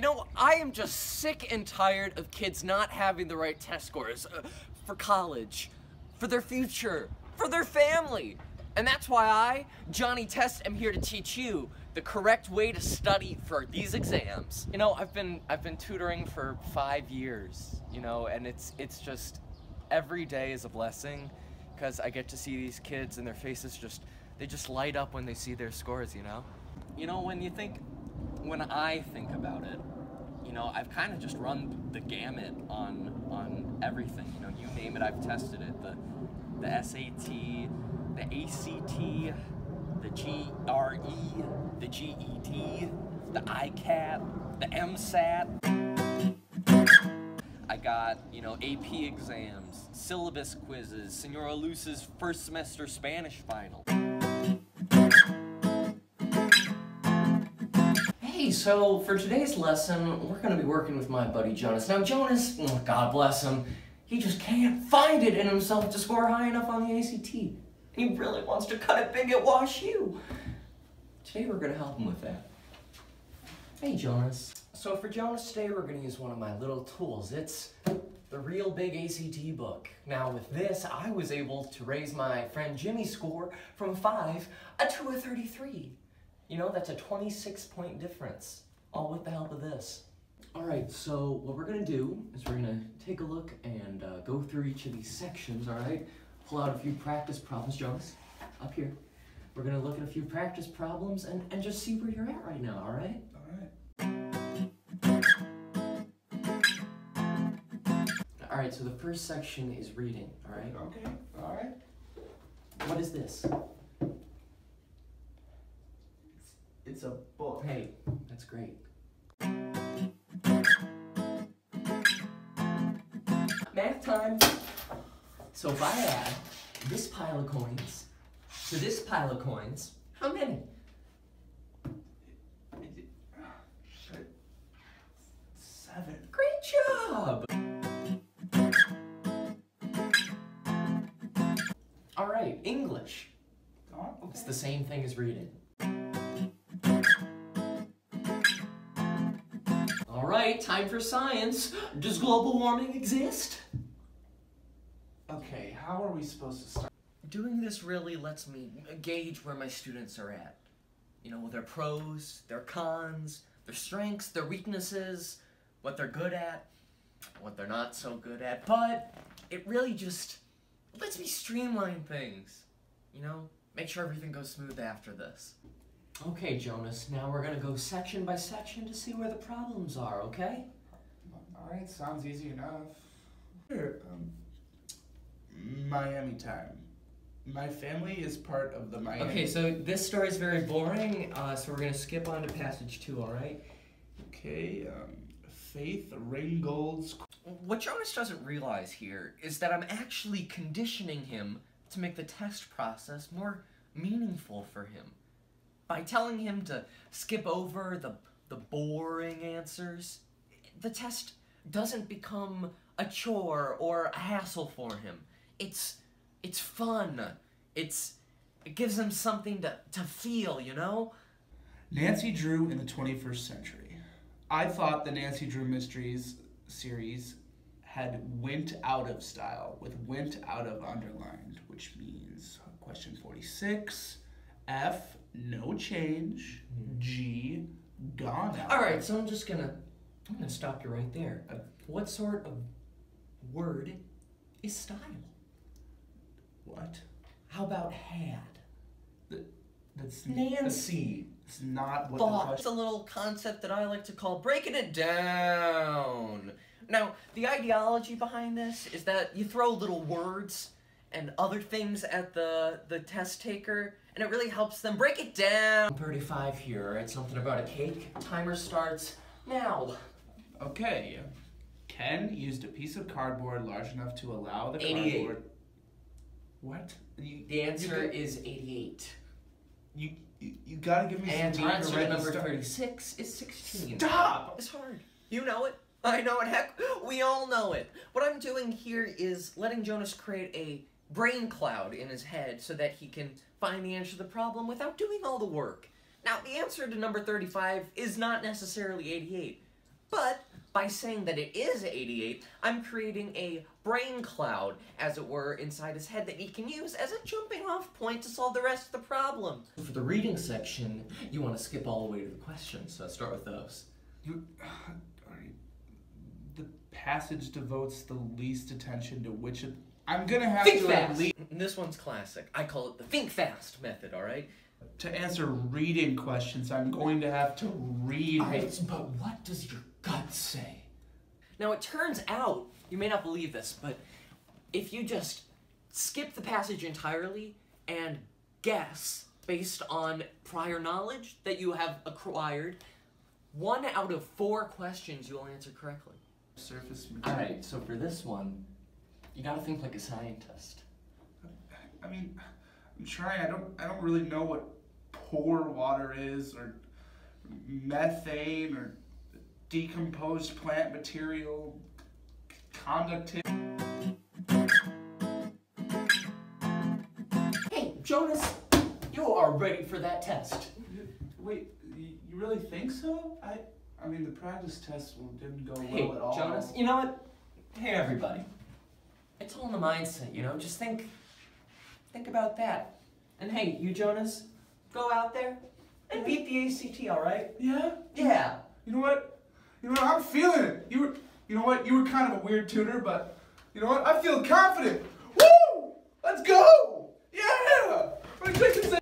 You know, I am just sick and tired of kids not having the right test scores for college, for their future, for their family. And that's why I, Johnny Test, am here to teach you the correct way to study for these exams. You know, I've been tutoring for 5 years, you know, and it's just every day is a blessing because I get to see these kids and their faces they just light up when they see their scores, you know? You know, when I think about it, you know, I've kind of just run the gamut on everything. You know, you name it, I've tested it. The SAT, the ACT, the GRE, the GED, the ICAT, the MSAT. I got, you know, AP exams, syllabus quizzes, Senora Luce's first semester Spanish final. Hey, so for today's lesson, we're gonna be working with my buddy Jonas. Now Jonas, oh, God bless him, he just can't find it in himself to score high enough on the ACT. He really wants to cut it big at WashU. Today we're gonna help him with that. Hey Jonas. So for Jonas today we're gonna use one of my little tools. It's the Real Big ACT book. Now with this, I was able to raise my friend Jimmy's score from a 5 to a 33. You know, that's a 26-point difference, all with the help of this. All right, so what we're gonna do is we're gonna take a look and go through each of these sections, all right? Pull out a few practice problems, Jonas, up here. We're gonna look at a few practice problems and just see where you're at right now, all right? All right, so the first section is reading, all right? Okay, all right. What is this? It's a book. Hey, that's great. Math time. So if I add this pile of coins to this pile of coins, how many? 7. Great job! All right, English. Okay. It's the same thing as reading. All right, time for science. Does global warming exist? Okay, how are we supposed to start? Doing this really lets me gauge where my students are at. You know, their pros, their cons, their strengths, their weaknesses, what they're good at, what they're not so good at. But it really just lets me streamline things, you know? Make sure everything goes smooth after this. Okay, Jonas, now we're gonna go section by section to see where the problems are, okay? Alright, sounds easy enough. Here, Miami time. My family is part of the Miami... Okay, so this story is very boring, so we're gonna skip on to passage 2, alright? Okay, Faith Ringgold's... What Jonas doesn't realize here is that I'm actually conditioning him to make the test process more meaningful for him. By telling him to skip over the boring answers, the test doesn't become a chore or a hassle for him. It's fun. It gives him something to feel, you know? Nancy Drew in the 21st century. I thought the Nancy Drew Mysteries series had went out of style with went out of underlined, which means question 46, F, no change, G, gone out. All right, so I'm gonna stop you right there. What sort of word is style? What? How about had? That's Nancy. It's not what Thought. the It's question... a little concept that I like to call breaking it down. Now, the ideology behind this is that you throw little words and other things at the test taker, and it really helps them break it down. 35 here, right? Something about a cake. Timer starts now. Okay. Ken used a piece of cardboard large enough to allow the 88. cardboard... What? The answer is 88. You gotta give me And some the time to answer write to this number stuff. 36 is 16. Stop! It's hard. You know it. I know it. Heck, we all know it. What I'm doing here is letting Jonas create a brain cloud in his head so that he can find the answer to the problem without doing all the work. Now, the answer to number 35 is not necessarily 88. But by saying that it is 88, I'm creating a brain cloud, as it were, inside his head that he can use as a jumping off point to solve the rest of the problem. For the reading section, you want to skip all the way to the questions, so start with those. The passage devotes the least attention to which of... I'm gonna have Think to fast! This one's classic. I call it the think fast method, alright? To answer reading questions, I'm going to have to read. Alright, but what does your gut say? Now it turns out, you may not believe this, but if you just skip the passage entirely and guess based on prior knowledge that you have acquired, 1 out of 4 questions you'll answer correctly. Surface material. Alright, so for this one, you gotta think like a scientist. I mean, I'm trying. I don't really know what pore water is, or methane, or decomposed plant material, conductivity. Hey, Jonas, you are ready for that test. Wait, you really think so? I mean, the practice test didn't go Hey, well at all. Jonas, you know what? Hey, everybody. It's all in the mindset, you know? Just think about that. And hey, you, Jonas, go out there and beat the ACT, all right? Yeah? Yeah. You know what? I'm feeling it. You know what? You were kind of a weird tutor, but you know what? I feel confident. Woo! Let's go! Yeah! Let me take this